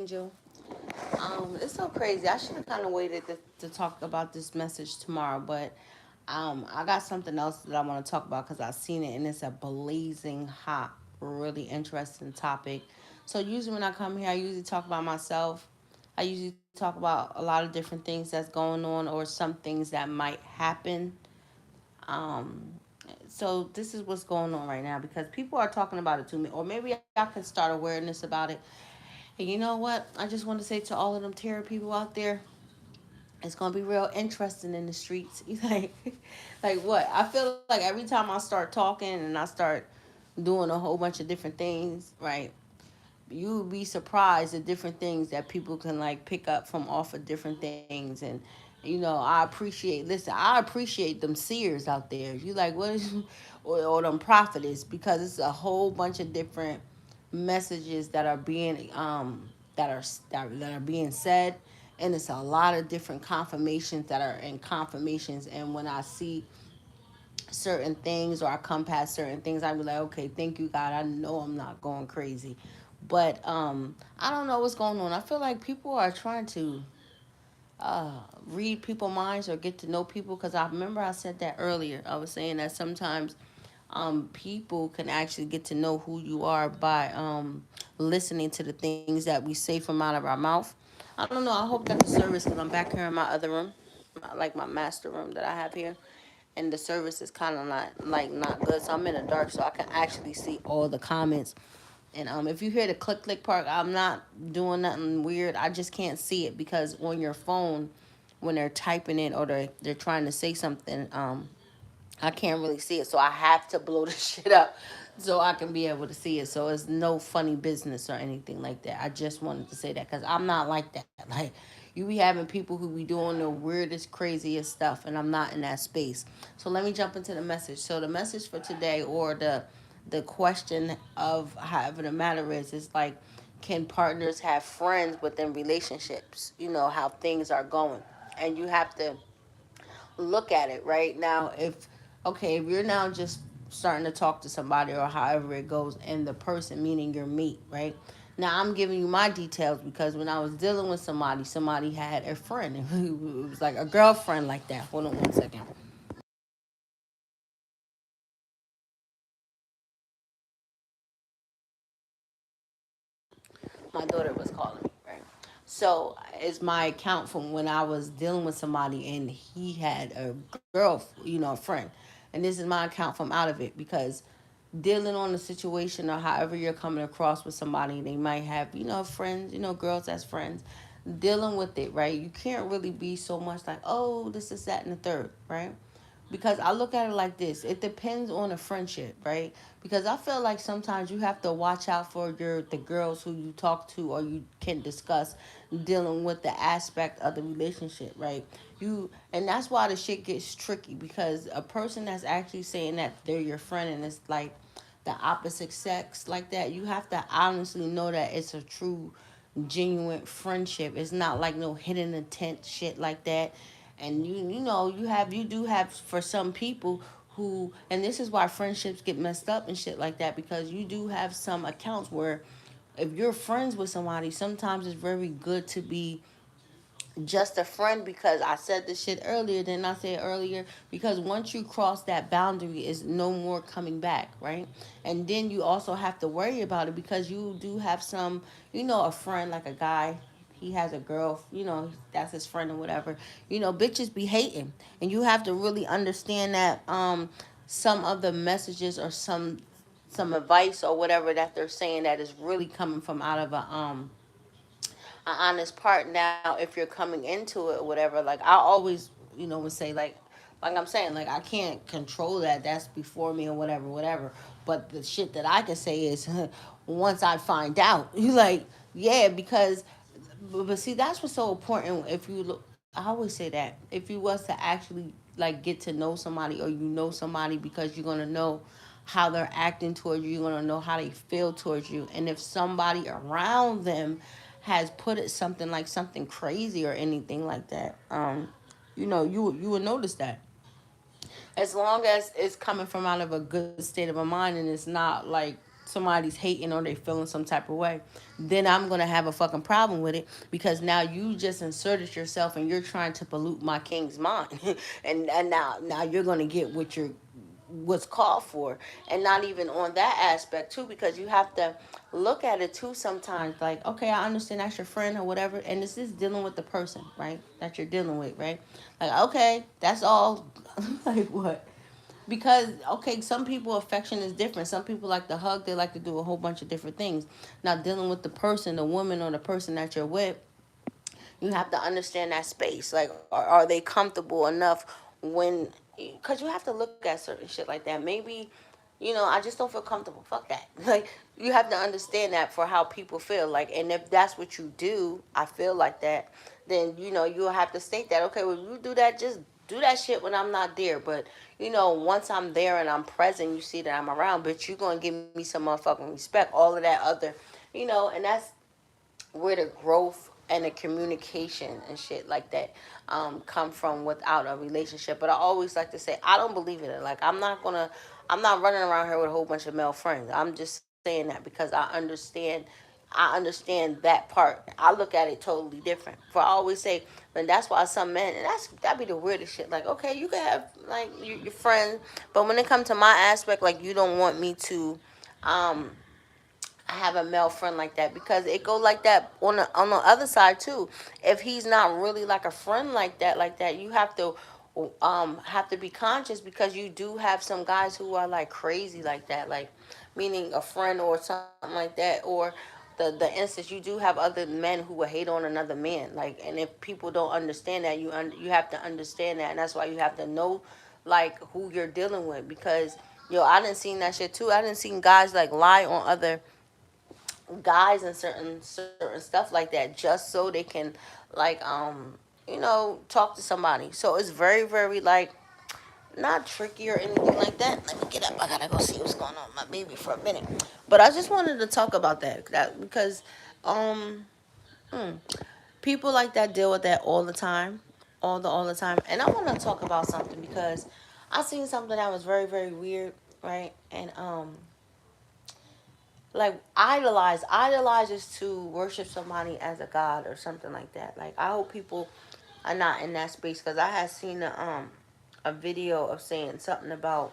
Angel. It's so crazy. I should have kind of waited to talk about this message tomorrow, but I got something else that I want to talk about because I've seen it and it's a blazing hot, really interesting topic. So usually when I come here, I usually talk about myself. I usually talk about a lot of different things that's going on or some things that might happen. Um, so this is what's going on right now because people are talking about it to me, or maybe I can start awareness about it. And you know what? I just want to say to all of them terror people out there, it's gonna be real interesting in the streets. Like, like what? I feel like every time I start talking and I start doing a whole bunch of different things, right? You would be surprised at different things that people can like pick up from off of different things. And I appreciate. Listen, I appreciate them seers out there. You like what is, or them prophetess because it's a whole bunch of different messages that are being that are being said, and it's a lot of different confirmations that are in confirmations. And when I see certain things or I come past certain things, I be like, okay, thank you, God. I know I'm not going crazy. But I don't know what's going on. I feel like people are trying to read people's minds or get to know people because I remember I said that earlier. I was saying that sometimes people can actually get to know who you are by listening to the things that we say from out of our mouth. I don't know. I hope that the service, because I'm back here in my other room, like my master room that I have here, and the service is kind of not good. So I'm in the dark, so I can actually see all the comments. And if you hear the click click part, I'm not doing nothing weird. I just can't see it because on your phone, when they're typing it or they're trying to say something, I can't really see it. So I have to blow the shit up so I can be able to see it. So it's no funny business or anything like that. I just wanted to say that because I'm not like that. Like, you be having people who be doing the weirdest, craziest stuff, and I'm not in that space. So let me jump into the message. So the message for today, or the question of however the matter is like, can partners have friends within relationships? You know how things are going, and you have to look at it right now. If you're now just starting to talk to somebody or however it goes, and the person, meaning your mate, right? Now I'm giving you my details because when I was dealing with somebody had a friend. It was like a girlfriend like that. Hold on one second. My daughter was calling me, right? So it's my account from when I was dealing with somebody and he had a girl, a friend. And this is my account from out of it because dealing on a situation or however you're coming across with somebody, they might have, friends, girls as friends, dealing with it, right? You can't really be so much like, oh, this is that and the third, right? Because I look at it like this. It depends on the friendship, right? Because I feel like sometimes you have to watch out for the girls who you talk to or you can discuss dealing with the aspect of the relationship, right? And that's why the shit gets tricky because a person that's actually saying that they're your friend and it's like the opposite sex like that, you have to honestly know that it's a true genuine friendship. It's not like no hidden intent shit like that. And you do have for some people who, and this is why friendships get messed up and shit like that, because you do have some accounts where if you're friends with somebody, sometimes it's very good to be just a friend. Because I said this shit earlier, didn't I say it earlier? Because once you cross that boundary, is no more coming back, right? And then you also have to worry about it because you do have some, a friend like a guy. He has a girl, that's his friend or whatever. Bitches be hating, and you have to really understand that some of the messages or some advice or whatever that they're saying that is really coming from out of a honest part. Now if you're coming into it or whatever, like I always would say, like I'm saying, like I can't control that, that's before me or whatever. But the shit that I can say is once I find out, you like, yeah, because but see, that's what's so important. If you look, I always say that if you was to actually like get to know somebody, or somebody, because you're gonna know how they're acting towards you, you're gonna know how they feel towards you. And if somebody around them has put it something like something crazy or anything like that, you would notice that, as long as it's coming from out of a good state of a mind and it's not like somebody's hating or they feeling some type of way, then I'm gonna have a fucking problem with it, because now you just inserted yourself and you're trying to pollute my king's mind. And now you're gonna get what's called for. And not even on that aspect too, because you have to look at it too sometimes, like, okay, I understand that's your friend or whatever, and this is dealing with the person, right, that you're dealing with, right? Like, okay, that's all. Like, what? Because, okay, some people affection is different. Some people like to hug, they like to do a whole bunch of different things. Now, dealing with the person, the woman or the person that you're with, you have to understand that space. Like, are they comfortable enough when, because you have to look at certain shit like that. Maybe, I just don't feel comfortable. Fuck that. Like, you have to understand that for how people feel. Like, and if that's what you do, I feel like that, then, you'll have to state that, okay, well, you do that, just do that shit when I'm not there. But, once I'm there and I'm present, you see that I'm around, bitch, you going to give me some motherfucking respect. All of that other, and that's where the growth and the communication and shit like that come from without a relationship. But I always like to say, I don't believe in it. Like, I'm not running around here with a whole bunch of male friends. I'm just saying that because I understand that part. I look at it totally different. For I always say, and that's why some men, and that'd be the weirdest shit. Like, okay, you can have like your friends, but when it comes to my aspect, like, you don't want me to um I have a male friend like that, because it go like that on the other side too. If he's not really like a friend like that, you have to be conscious, because you do have some guys who are like crazy like that, like, meaning a friend or something like that, or the instance, you do have other men who will hate on another man, like, and if people don't understand that, you have to understand that, and that's why you have to know like who you're dealing with, because I didn't seen that shit too. I didn't seen guys like lie on other guys and certain stuff like that, just so they can like talk to somebody. So it's very, very like not tricky or anything like that. Let me get up, I gotta go see what's going on with my baby for a minute. But I just wanted to talk about that because um people like that deal with that all the time, all the time. And I want to talk about something, because I seen something that was very, very weird, right? And like, idolize is to worship somebody as a god or something like that. Like, I hope people are not in that space, because I had seen a video of saying something about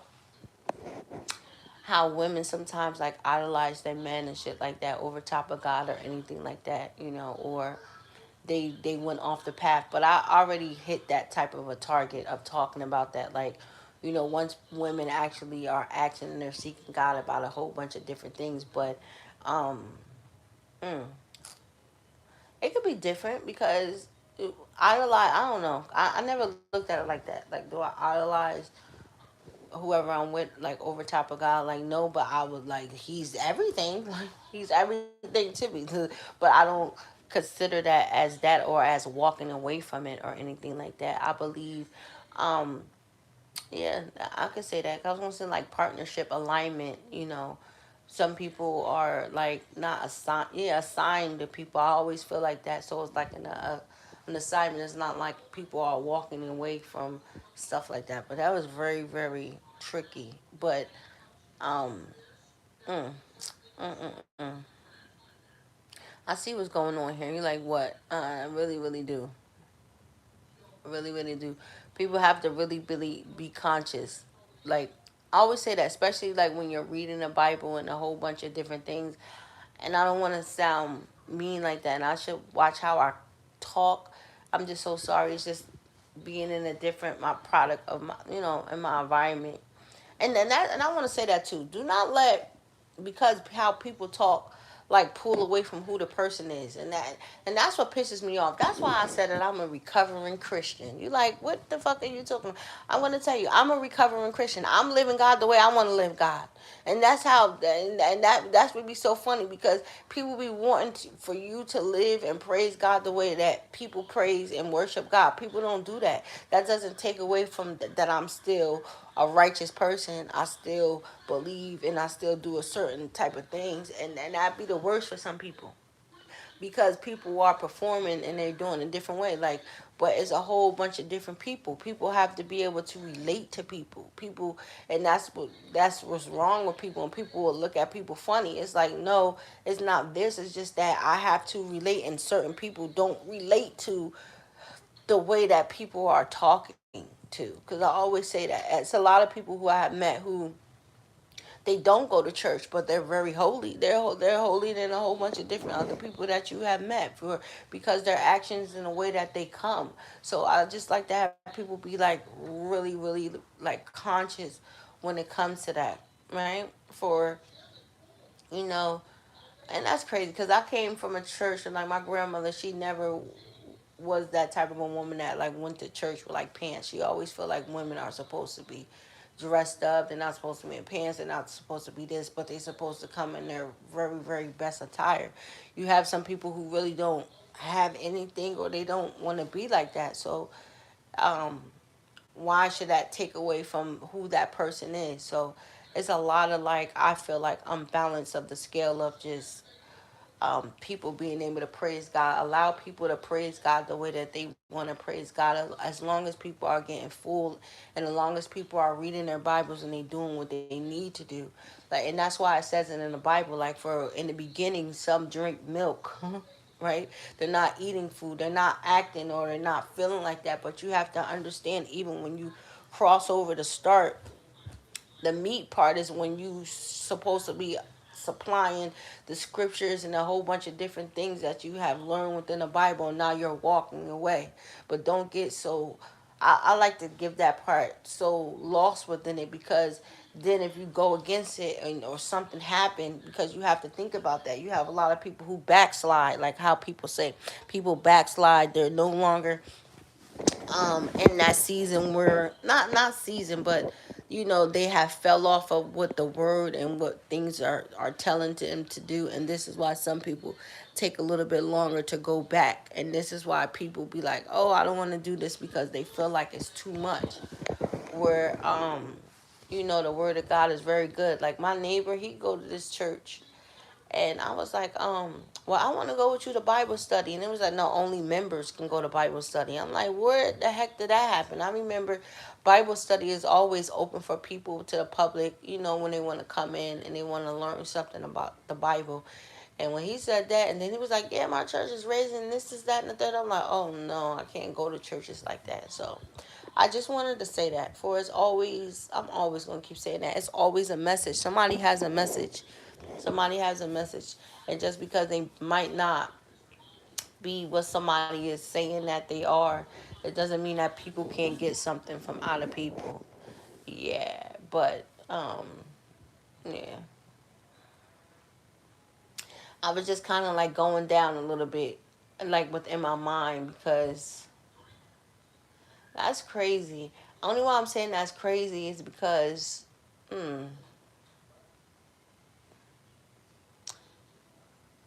how women sometimes like idolize their men and shit like that over top of God or anything like that, or they went off the path. But I already hit that type of a target of talking about that. Like, once women actually are acting and they're seeking God about a whole bunch of different things. But um mm, it could be different, because idolize, I don't know, I never looked at it like that. Like, do I idolize whoever I'm with like over top of God? Like, no, but I would like, he's everything. Like, he's everything to me. But I don't consider that as that, or as walking away from it or anything like that. I believe, um, yeah, I could say that. I was gonna say like partnership alignment. Some people are like not assigned, yeah, assigned to people. I always feel like that. So it's like an assignment. It's not like people are walking away from stuff like that. But that was very, very tricky. But um, mm, mm, mm, mm. I see what's going on here. You're like, what? I really, really do. Really, really do. People have to really, really be conscious. Like, I always say that, especially like when you're reading the Bible and a whole bunch of different things. And I don't want to sound mean like that. And I should watch how I talk. I'm just so sorry. It's just being in a different my product of my, in my environment. And I want to say that too. Do not let, because how people talk, like, pull away from who the person is. And that's what pisses me off. That's why I said that I'm a recovering Christian. You like, what the fuck are you talking about? I want to tell you, I'm a recovering Christian. I'm living God the way I want to live God. And that's how, that's what be so funny, because people be wanting for you to live and praise God the way that people praise and worship God. People don't do that. That doesn't take away from that I'm still a righteous person. I still believe and I still do a certain type of things, and that'd be the worst for some people. because people are performing and they're doing a different way, like, but it's a whole bunch of different people have to be able to relate to people. And that's what's wrong with people, and people will look at people funny. It's like, no, it's not this, it's just that I have to relate, and certain people don't relate to the way that people are talking to, because I always say that it's a lot of people who I have met who they don't go to church, but they're very holy. They're holy than a whole bunch of different other people that you have met, for because their actions and the way that they come. So I just like to have people be like really, really like conscious when it comes to that, right? For, you know, and that's crazy because I came from a church, and like my grandmother, she never was that type of a woman that like went to church with like pants. She always felt like women are supposed to be dressed up. They're not supposed to be in pants. They're not supposed to be this, but they're supposed to come in their very, very best attire. You have some people who really don't have anything, or they don't want to be like that. So, um, why should that take away from who that person is? So, it's a lot of like, I feel like unbalance of the scale of just people being able to praise God. Allow people to praise God the way that they want to praise God. As long as people are getting full, and as long as people are reading their Bibles and they doing what they need to do. Like, and that's why it says it in the Bible. Like, for in the beginning, some drink milk. Right? They're not eating food. They're not acting, or they're not feeling like that. But you have to understand, even when you cross over to start, the meat part is when you supposed to be supplying the scriptures and a whole bunch of different things that you have learned within the Bible, and now you're walking away. But don't get so, I like to give that part so lost within it, because then if you go against it, or something happened, because you have to think about that. You have a lot of people who backslide, like how people say people backslide. They're no longer in that season where, not season, but they have fell off of what the word and what things are telling to them to do. And this is why some people take a little bit longer to go back, and this is why people be like, oh, I don't want to do this, because they feel like it's too much. Where the word of God is very good. Like my neighbor, he go to this church, and I was like, well, I want to go with you to Bible study. And it was like, no, only members can go to Bible study. I'm like, where the heck did that happen? I remember Bible study is always open for people, to the public, when they want to come in and they want to learn something about the Bible. And when he said that, and then he was like, yeah, my church is raising this, that, and the third. I'm like, oh, no, I can't go to churches like that. So I just wanted to say that. For it's always, I'm always going to keep saying that. It's always a message. Somebody has a message. Somebody has a message. And just because they might not be what somebody is saying that they are, it doesn't mean that people can't get something from out of people. Yeah, but yeah, I was just kind of like going down a little bit, like within my mind, because that's crazy. Only why I'm saying that's crazy is because, mm,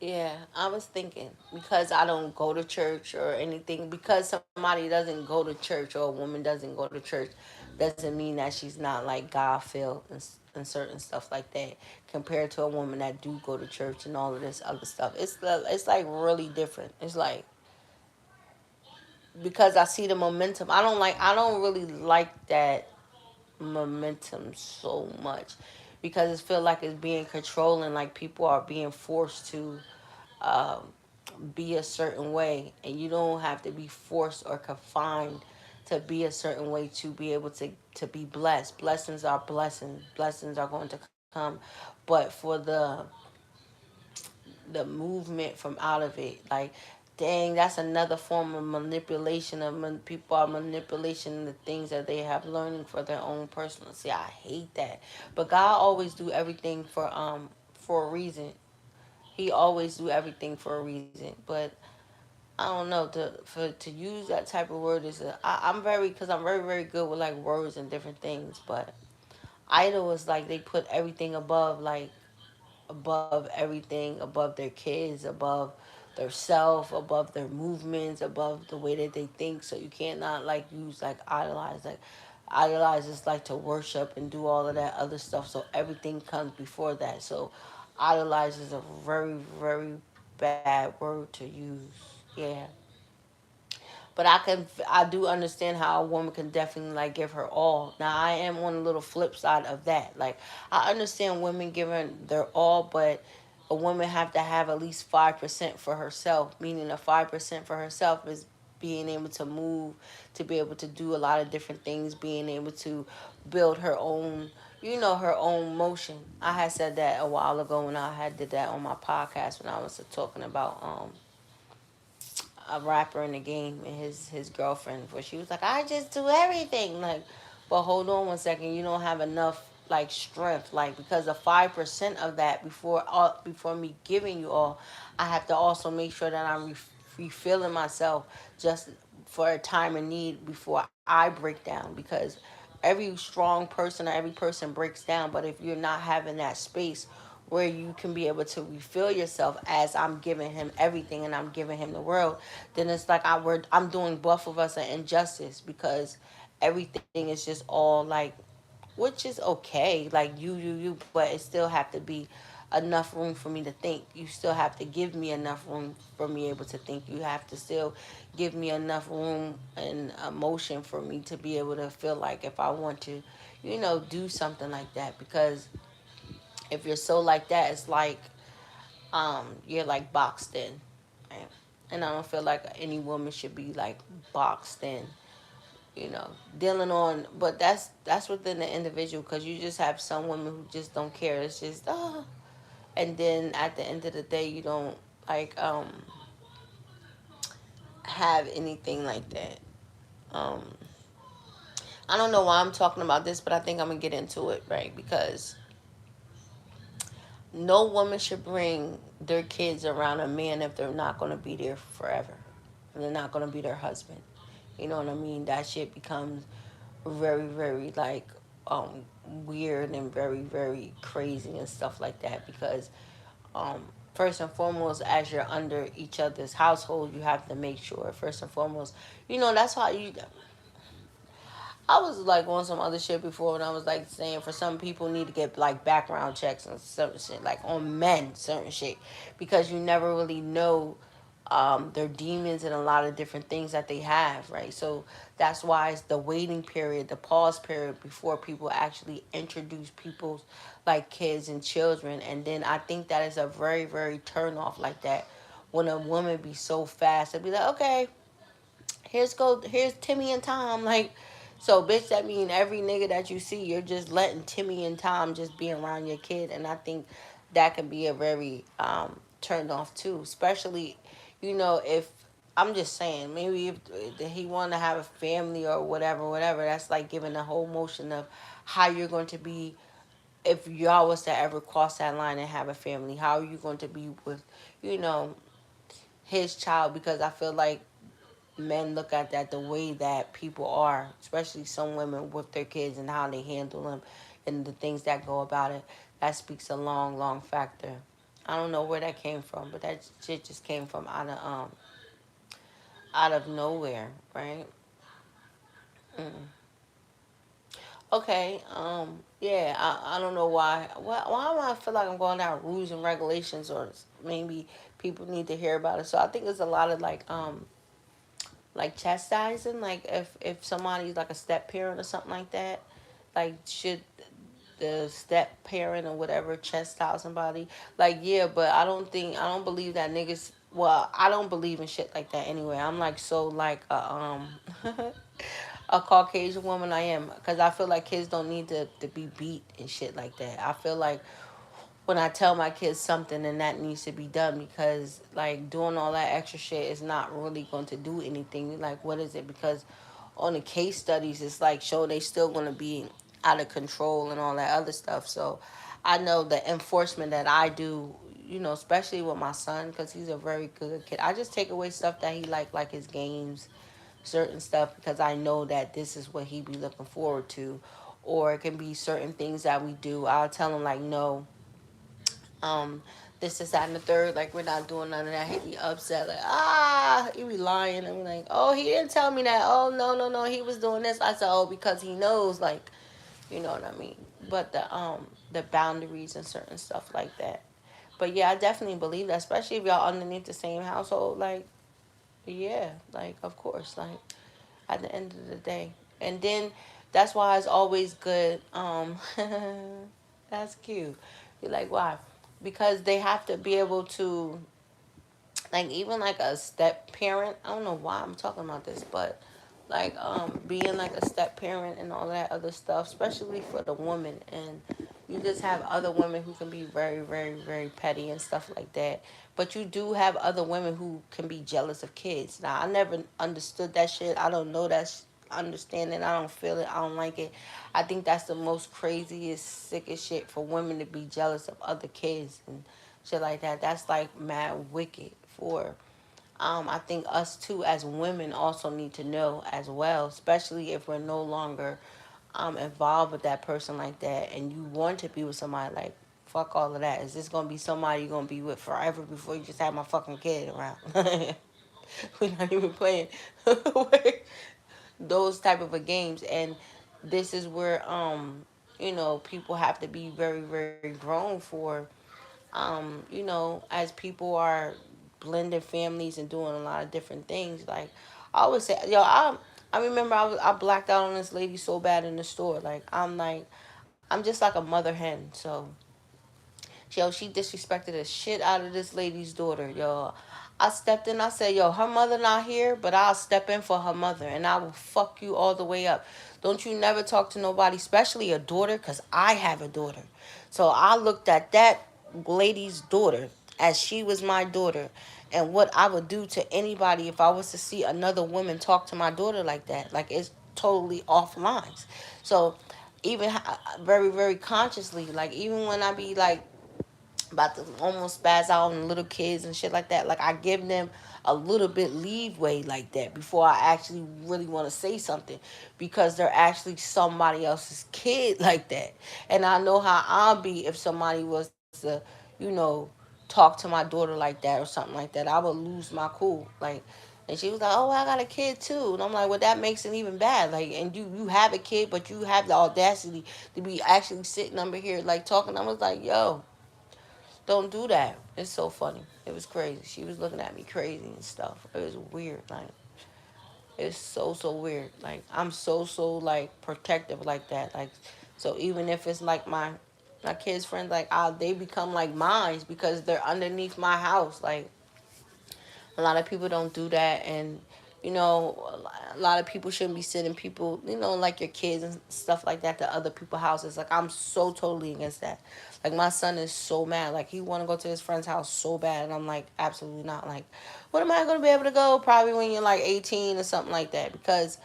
yeah, I was thinking, because I don't go to church or anything, because somebody doesn't go to church, or a woman doesn't go to church, doesn't mean that she's not like God filled, and certain stuff like that, compared to a woman that do go to church and all of this other stuff. It's like really different. It's like, because I see the momentum. I don't really like that momentum so much, because it feel like it's being controlling, like people are being forced to um, be a certain way, and you don't have to be forced or confined to be a certain way to be able to be blessed. Blessings are blessings. Blessings are going to come, but for the movement from out of it, like, dang, that's another form of manipulation. People are manipulation the things that they have learning for their own personal. See, I hate that, but God always do everything for a reason. He always do everything for a reason. But I don't know, to use that type of word is I'm very, because I'm very, very good with like words and different things. But idol is like they put everything above, like above everything, above their kids, above their self, above their movements, above the way that they think. So you cannot like use like idolize. Like idolize is like to worship and do all of that other stuff. So everything comes before that. So idolize is a very, very bad word to use. Yeah. But I do understand how a woman can definitely like give her all. Now I am on a little flip side of that. Like I understand women giving their all, but a woman have to have at least 5% for herself. Meaning the 5% for herself is being able to move, to be able to do a lot of different things, being able to build her own, her own motion. I had said that a while ago when I had did that on my podcast when I was talking about a rapper in the game and his girlfriend, where she was like, I just do everything, like, but hold on one second, you don't have enough like strength, like, because of 5% of that, before me giving you all, I have to also make sure that I'm refilling myself just for a time of need before I break down, because every strong person or every person breaks down, but if you're not having that space where you can be able to refill yourself as I'm giving him everything and I'm giving him the world, then it's like I'm doing both of us an injustice, because everything is just all like, which is okay, like you, but it still have to be enough room for me to think. You still have to give me enough room for me able to think. You have to still give me enough room and emotion for me to be able to feel like if I want to, do something like that. Because if you're so like that, it's like you're like boxed in, right? And I don't feel like any woman should be like boxed in, dealing on. But that's within the individual, because you just have some women who just don't care. It's just and then at the end of the day, you don't like have anything like that. Um, I don't know why I'm talking about this, but I think I'm gonna get into it, right? Because no woman should bring their kids around a man if they're not going to be there forever. If they're not going to be their husband. You know what I mean? That shit becomes very, very like weird and very, very crazy and stuff like that. Because um, first and foremost, as you're under each other's household, you have to make sure, first and foremost, that's how you. I was like on some other shit before, and I was like saying for some people need to get like background checks and certain shit, like on men, certain shit, because you never really know their demons and a lot of different things that they have, right? So that's why it's the waiting period, the pause period before people actually introduce people's like kids and children. And then I think that is a very, very turn off like that, when a woman be so fast and be like, okay, here's Timmy and Tom, like, so bitch, that mean every nigga that you see, you're just letting Timmy and Tom just be around your kid. And I think that can be a very turned off too, especially, if I'm just saying, maybe if he want to have a family or whatever, that's like giving the whole motion of how you're going to be if y'all was to ever cross that line and have a family. How are you going to be with, you know his child? Because I feel like men look at that the way that people are, especially some women with their kids and how they handle them and the things that go about it. That speaks a long, long factor. I don't know where that came from, but that shit just came from out of nowhere, right? Mm. Okay, yeah, I don't know why. Why do I feel like I'm going down rules and regulations, or maybe people need to hear about it? So I think there's a lot of like chastising, like if somebody's like a step parent or something like that, like should the step parent or whatever chastise somebody? Like, yeah, but I don't believe that niggas, well, I don't believe in shit like that anyway. I'm like so like a Caucasian woman. I am, because I feel like kids don't need to be beat and shit like that. I feel like when I tell my kids something, then that needs to be done, because like doing all that extra shit is not really going to do anything. Like, what is it? Because on the case studies, it's like show they still going to be out of control and all that other stuff. So I know the enforcement that I do, especially with my son, because he's a very good kid. I just take away stuff that he like his games, certain stuff, because I know that this is what he be looking forward to. Or it can be certain things that we do. I'll tell him like, no, um, this is that and the third. Like, we're not doing none of that. He be upset, like, he be lying. I'm like, oh, he didn't tell me that. Oh, no, no, no, he was doing this. I said, oh, because he knows, like, you know what I mean. But the boundaries and certain stuff like that. But yeah, I definitely believe that, especially if y'all underneath the same household. Like, yeah, like of course, like at the end of the day. And then that's why it's always good. That's cute. You're like, why? Because they have to be able to, like, even like a step parent. I don't know why I'm talking about this, but like being like a step parent and all that other stuff, especially for the woman. And you just have other women who can be very, very, very petty and stuff like that. But you do have other women who can be jealous of kids. Now, I never understood that shit. I don't know that understand it. I don't feel it. I don't like it. I think that's the most craziest, sickest shit for women to be jealous of other kids and shit like that. That's like mad wicked for I think us too as women also need to know as well, especially if we're no longer involved with that person like that, and you want to be with somebody. Like, fuck all of that. Is this gonna be somebody you're gonna be with forever before you just have my fucking kid around? We're not even playing those type of a games. And this is where people have to be very, very grown for as people are blending families and doing a lot of different things. Like, I always say, yo, I remember I blacked out on this lady so bad in the store. I'm just like a mother hen. So yo, she disrespected the shit out of this lady's daughter, yo. I stepped in, I said, yo, her mother not here, but I'll step in for her mother and I will fuck you all the way up. Don't you never talk to nobody, especially a daughter, because I have a daughter. So I looked at that lady's daughter as she was my daughter, and what I would do to anybody if I was to see another woman talk to my daughter like that. Like, it's totally off lines. So even very, very consciously, like, even when I be like about to almost spaz out on little kids and shit like that. Like, I give them a little bit leeway like that before I actually really want to say something, because they're actually somebody else's kid like that. And I know how I'll be if somebody was to, you know, talk to my daughter like that or something like that. I would lose my cool. Like, and she was like, "Oh, I got a kid too," and I'm like, "Well, that makes it even bad." Like, and you have a kid, but you have the audacity to be actually sitting over here like talking. I was like, "Yo, don't do that." It's so funny. It was crazy. She was looking at me crazy and stuff. It was weird. Like, it's so weird. Like, I'm so like protective like that. Like, so even if it's like my kids' friends, like, they become like mines because they're underneath my house. Like, a lot of people don't do that. And a lot of people shouldn't be sending people, like your kids and stuff like that, to other people's houses. Like, I'm so totally against that. Like, my son is so mad. Like, he want to go to his friend's house so bad, and I'm like, absolutely not. Like, what am I going to be able to go? Probably when you're like 18 or something like that, because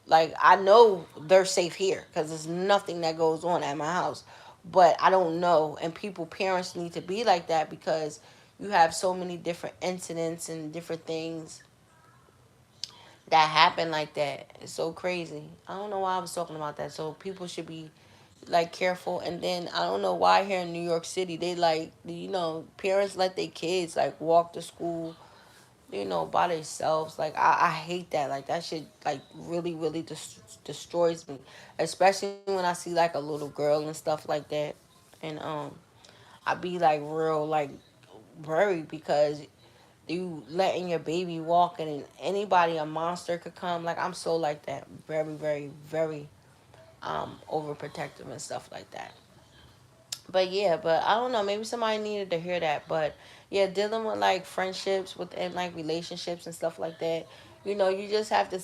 like, I know they're safe here because there's nothing that goes on at my house. But I don't know. And parents need to be like that, because you have so many different incidents and different things that happen like that. It's so crazy. I don't know why I was talking about that. So people should be like careful. And then I don't know why here in New York City they like, parents let their kids like walk to school, by themselves. Like, I hate that. Like, that shit like really, really destroys me, especially when I see like a little girl and stuff like that. And I be like real like worried, because you letting your baby walk, and anybody, a monster could come. Like, I'm so like that, very, very, very overprotective and stuff like that. But yeah, but I don't know, maybe somebody needed to hear that. But yeah, dealing with like friendships within like relationships and stuff like that, you just have to,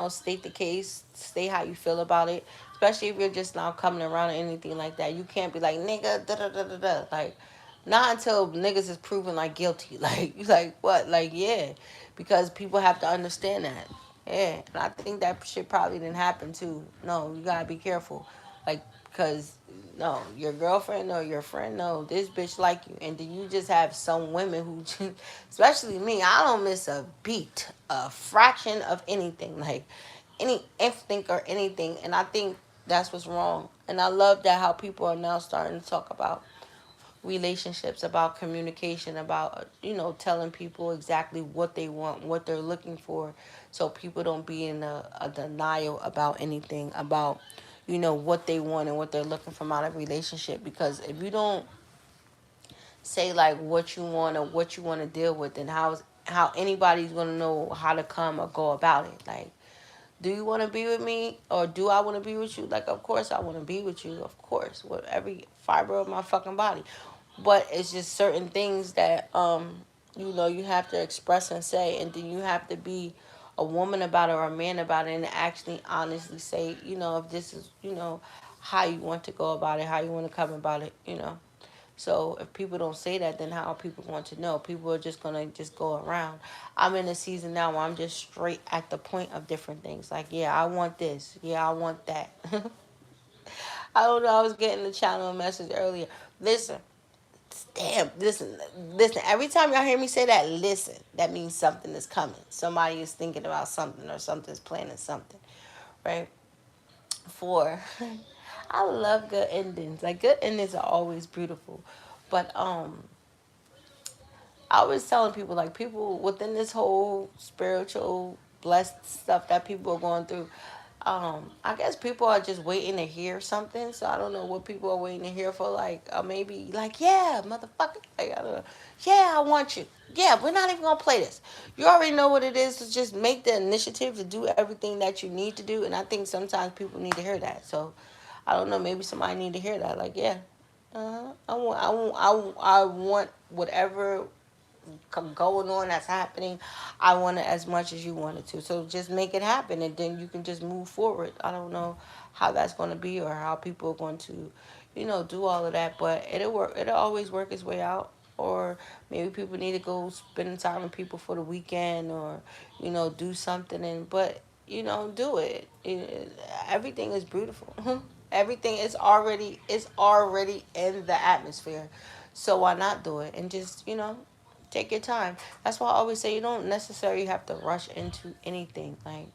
state the case, state how you feel about it, especially if you're just now coming around or anything like that. You can't be like, nigga, da da da da da. Like, not until niggas is proven like guilty. Like, you like, what? Like, yeah, because people have to understand that. Yeah, and I think that shit probably didn't happen too. No, you gotta be careful. Like, because no, your girlfriend or your friend, no, this bitch like you. And then you just have some women who, especially me, I don't miss a beat, a fraction of anything, like any instinct or anything. And I think that's what's wrong. And I love that how people are now starting to talk about relationships, about communication, about, telling people exactly what they want, what they're looking for, so people don't be in a denial about anything, about, what they want and what they're looking from out of a relationship. Because if you don't say like what you want or what you want to deal with, and how anybody's gonna know how to come or go about it. Like, do you want to be with me or do I want to be with you? Like, of course I want to be with you, of course, with every fiber of my fucking body. But it's just certain things that you have to express and say, and then you have to be a woman about it or a man about it, and actually honestly say, if this is, how you want to go about it, how you want to come about it. So if people don't say that, then how are people going to know? People are just gonna just go around. I'm in a season now where I'm just straight at the point of different things. Like, yeah, I want this. Yeah, I want that. I don't know. I was getting the channel a message earlier. Listen, damn, listen. Every time y'all hear me say that, listen. That means something is coming. Somebody is thinking about something, or something's planning something, right? For I love good endings. Like, good endings are always beautiful, but I was telling people, like, people within this whole spiritual blessed stuff that people are going through. I guess people are just waiting to hear something. So I don't know what people are waiting to hear for. Like, maybe like, yeah, motherfucker. Like, I don't know. Yeah, I want you. Yeah, we're not even gonna play this. You already know what it is. To just make the initiative to do everything that you need to do. And I think sometimes people need to hear that. So I don't know. Maybe somebody need to hear that. Like, yeah, I want whatever going on that's happening. I want it as much as you want it to. So just make it happen, and then you can just move forward. I don't know how that's going to be or how people are going to, do all of that, but it'll work. It'll always work its way out. Or maybe people need to go spend time with people for the weekend, or do something. And but do it. Everything is beautiful. Everything is already in the atmosphere. So why not do it and just take your time. That's why I always say you don't necessarily have to rush into anything. Like,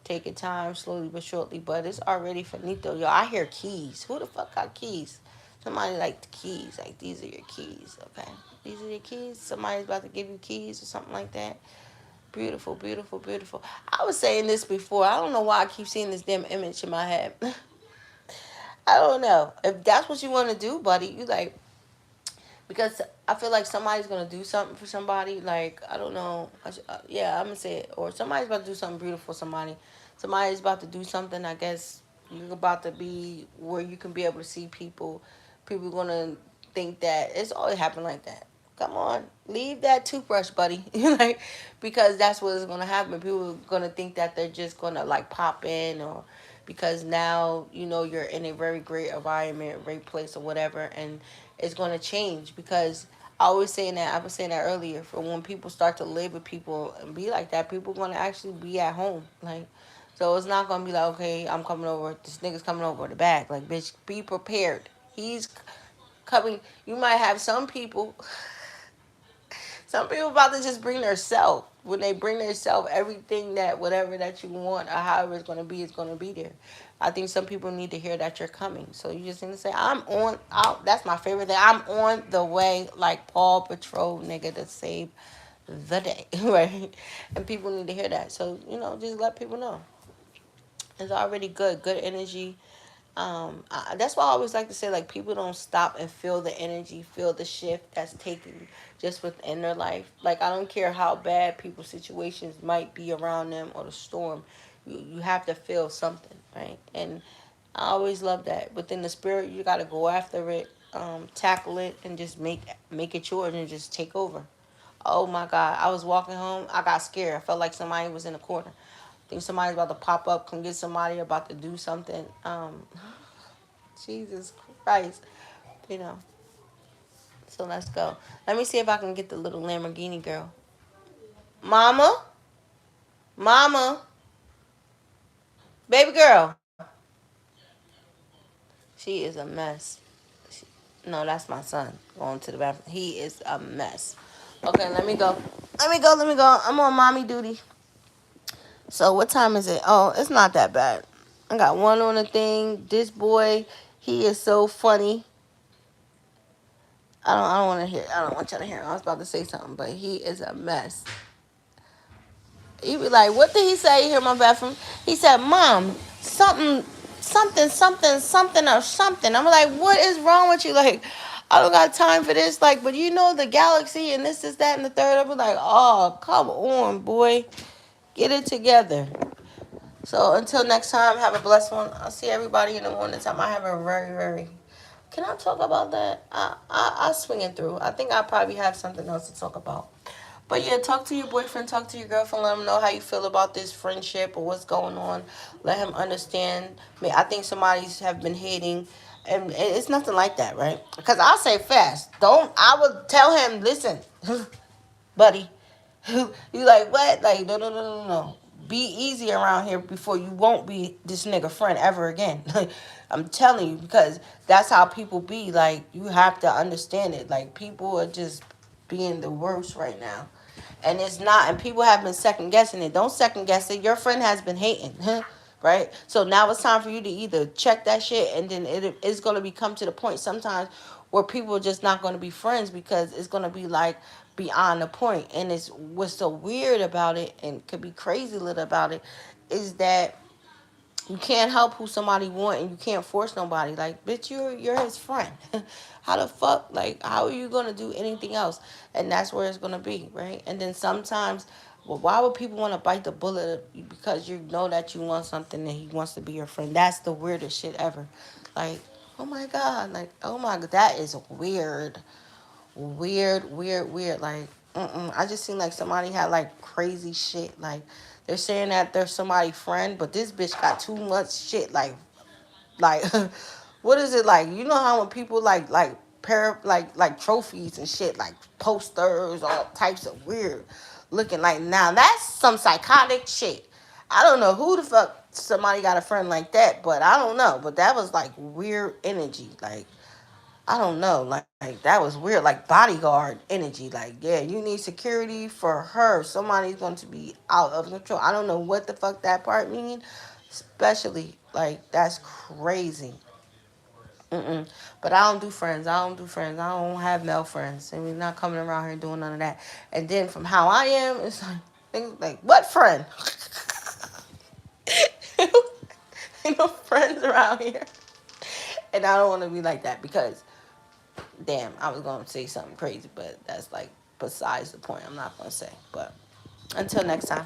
take your time, slowly but surely. But it's already finito. Yo, I hear keys. Who the fuck got keys? Somebody like the keys. Like, these are your keys. Okay, these are your keys. Somebody's about to give you keys or something like that. Beautiful, beautiful, beautiful. I was saying this before. I don't know why I keep seeing this damn image in my head. I don't know. If that's what you want to do, buddy, you like, because I feel like somebody's gonna do something for somebody. Like, I don't know. Yeah, I'm gonna say it. Or somebody's about to do something beautiful for somebody. Somebody's about to do something. I guess you're about to be where you can be able to see people. People gonna think that it's always happened like that. Come on, leave that toothbrush, buddy. Like, because that's what is gonna happen. People are gonna think that they're just gonna like pop in, or because now you're in a very great environment, great place, or whatever, and it's gonna change. Because I was saying that earlier. For when people start to live with people and be like that, people are gonna actually be at home. Like, so it's not gonna be like, okay, I'm coming over. This nigga's coming over the back. Like, bitch, be prepared. He's coming. You might have some people. Some people about to just bring their self. When they bring their self, everything that whatever that you want or however it's gonna be there. I think some people need to hear that you're coming. So you just need to say, I'm on out. That's my favorite thing. I'm on the way, like Paul Patrol, nigga, to save the day. Right? And people need to hear that. So, just let people know. It's already good. Good energy. That's why I always like to say, like, people don't stop and feel the energy, feel the shift that's taking just within their life. Like, I don't care how bad people's situations might be around them or the storm. You have to feel something, right? And I always love that. Within the spirit, you got to go after it, tackle it, and just make it yours and just take over. Oh my God. I was walking home. I got scared. I felt like somebody was in the corner. I think somebody's about to pop up, come get somebody, about to do something. Jesus Christ. You know. So let's go. Let me see if I can get the little Lamborghini girl. Mama? Mama? Baby girl? She is a mess. No, that's my son going to the bathroom. He is a mess. Okay, let me go. Let me go. I'm on mommy duty. So what time is it? Oh, it's not that bad. I got one on the thing. This boy, he is so funny. I don't want to hear. I don't want y'all to hear. I was about to say something, but he is a mess. He be like, "What did he say here in my bathroom?" He said, "Mom, something, something, something, something, or something." I'm like, "What is wrong with you?" Like, I don't got time for this. Like, but you know the galaxy and this is that and the third. I'll be like, oh, come on, boy, get it together. So until next time, have a blessed one. I'll see everybody in the morning time. I have a very, very. Can I talk about that? I swing it through. I think I probably have something else to talk about. But yeah, talk to your boyfriend, talk to your girlfriend, let them know how you feel about this friendship or what's going on. Let him understand. I think somebody's have been hating, and it's nothing like that, right? Because I'll say fast. Don't. I would tell him, listen, buddy. You like what? Like no, no, no, no, no. Be easy around here before you won't be this nigga friend ever again. I'm telling you, because that's how people be. Like you have to understand it. Like people are just being the worst right now. And it's not, and people have been second guessing it. Don't second guess it. Your friend has been hating, right? So now it's time for you to either check that shit, and then it's going to become to the point sometimes where people are just not going to be friends because it's going to be like beyond the point. And it's what's so weird about it and could be crazy lit about it is that you can't help who somebody want and you can't force nobody. Like, bitch, you're his friend. How the fuck? Like, how are you gonna do anything else? And that's where it's gonna be, right? And then sometimes, well, why would people want to bite the bullet? Because you know that you want something and he wants to be your friend. That's the weirdest shit ever. Like, oh my god, like, oh my god, that is weird, weird, weird, weird. Like, I just seen like somebody had like crazy shit. Like, they're saying that they're somebody's friend, but this bitch got too much shit. Like, what is it like? You know how when people like trophies and shit, like posters, all types of weird looking. Like, now that's some psychotic shit. I don't know who the fuck somebody got a friend like that, but I don't know. But that was like weird energy. Like, I don't know. Like that was weird. Like bodyguard energy. Like, yeah, you need security for her. Somebody's going to be out of control. I don't know what the fuck that part mean. Especially like that's crazy. But I don't do friends. I don't do friends. I don't have male friends. And we're not coming around here doing none of that. And then from how I am, it's like things like what friend? Ain't no friends around here. And I don't want to be like that because damn, I was gonna say something crazy, but that's like besides the point. I'm not gonna say. But until next time.